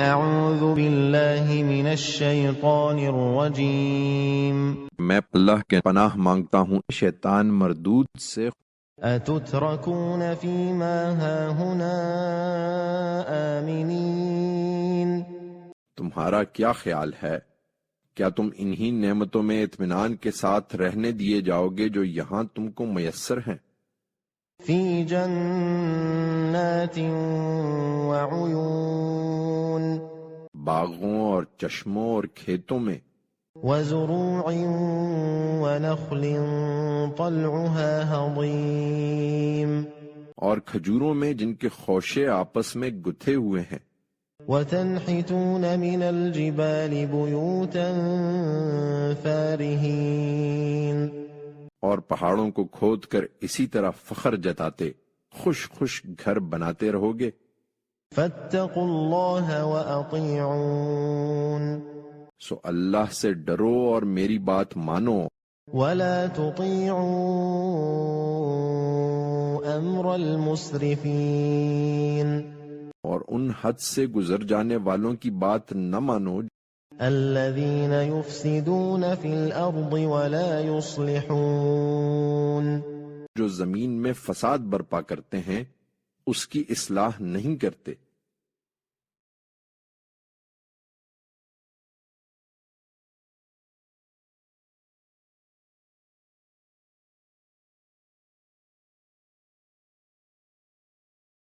اعوذ باللہ من الشیطان الرجیم میں اللہ کے پناہ مانگتا ہوں شیطان مردود سے۔ اتترکون فیما ہاہنا آمنین، تمہارا کیا خیال ہے؟ کیا تم انہی نعمتوں میں اطمینان کے ساتھ رہنے دیے جاؤ گے جو یہاں تم کو میسر ہیں؟ فی جنات وعیون، باغوں اور چشموں اور کھیتوں میں، وزروع ونخل طلعها ہضیم، اور کھجوروں میں جن کے خوشے آپس میں گتھے ہوئے ہیں، وتنحتون من الجبال بیوتا فارہین، اور پہاڑوں کو کھود کر اسی طرح فخر جتاتے خوش خوش گھر بناتے رہو گے۔ فاتقوا اللہ وأطیعون، سو اللہ سے ڈرو اور میری بات مانو، ولا تطیعوا امر المسرفین، اور ان حد سے گزر جانے والوں کی بات نہ مانو الذین یفسدون فی الارض ولا یصلحون، جو زمین میں فساد برپا کرتے ہیں اس کی اصلاح نہیں کرتے۔